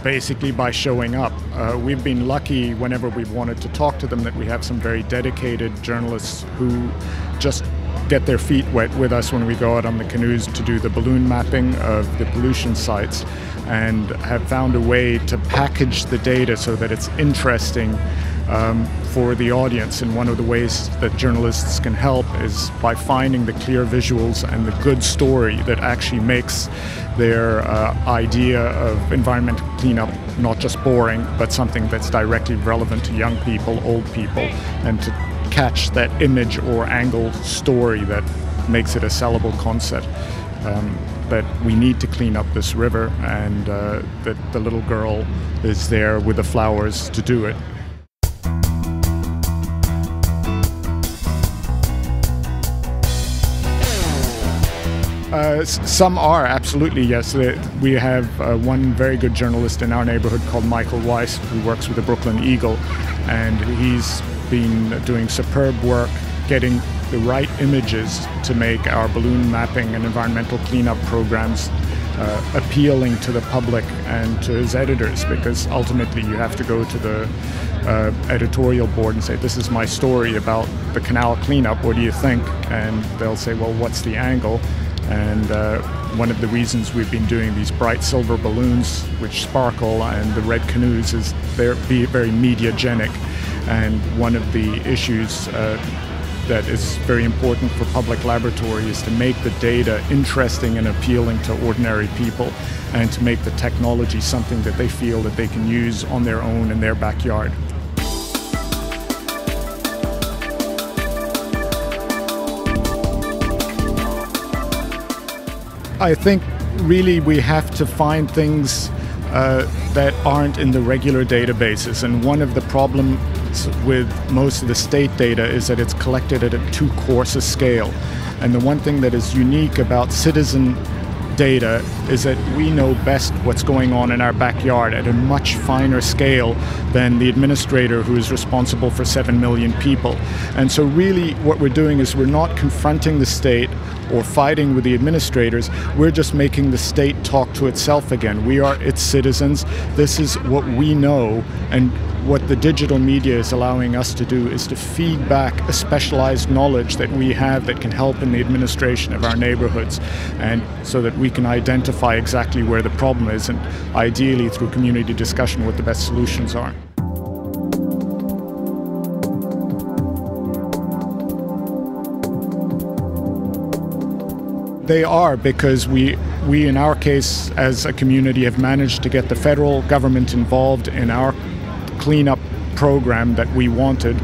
basically by showing up. We've been lucky whenever we've wanted to talk to them that we have some very dedicated journalists who just get their feet wet with us when we go out on the canoes to do the balloon mapping of the pollution sites, and have found a way to package the data so that it's interesting for the audience. And one of the ways that journalists can help is by finding the clear visuals and the good story that actually makes their idea of environmental cleanup not just boring, but something that's directly relevant to young people, old people, and to catch that image or angle story that makes it a sellable concept. That we need to clean up this river, and that the little girl is there with the flowers to do it. Some are, absolutely, yes. We have one very good journalist in our neighborhood called Michael Weiss, who works with the Brooklyn Eagle, and he's been doing superb work getting the right images to make our balloon mapping and environmental cleanup programs appealing to the public and to his editors, because ultimately you have to go to the editorial board and say, this is my story about the canal cleanup, what do you think? And they'll say, well, what's the angle? And one of the reasons we've been doing these bright silver balloons which sparkle and the red canoes is they're very mediagenic. And one of the issues that is very important for public laboratory is to make the data interesting and appealing to ordinary people, and to make the technology something that they feel that they can use on their own in their backyard. I think really we have to find things that aren't in the regular databases, and one of the problems with most of the state data is that it's collected at a too coarse a scale. And the one thing that is unique about citizen data is that we know best what's going on in our backyard at a much finer scale than the administrator who is responsible for 7 million people. And so really what we're doing is we're not confronting the state or fighting with the administrators, we're just making the state talk to itself again. We are its citizens, this is what we know, and what the digital media is allowing us to do is to feed back a specialized knowledge that we have that can help in the administration of our neighborhoods, and so that we can identify exactly where the problem is, and ideally through community discussion what the best solutions are. They are, because we in our case as a community have managed to get the federal government involved in our cleanup program that we wanted,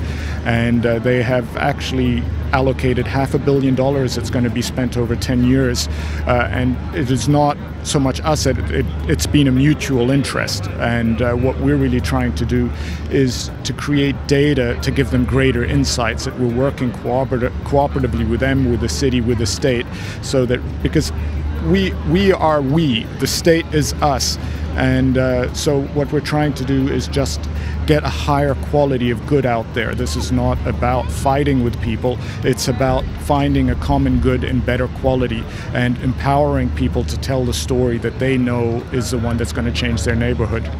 and they have actually allocated $500 million that's going to be spent over 10 years, and it is not so much us, it's been a mutual interest, and what we're really trying to do is to create data to give them greater insights, that we're working cooperatively with them, with the city, with the state, so that, because we are we, the state is us, and so what we're trying to do is just get a higher quality of good out there. This is not about fighting with people, it's about finding a common good in better quality and empowering people to tell the story that they know is the one that's going to change their neighborhood.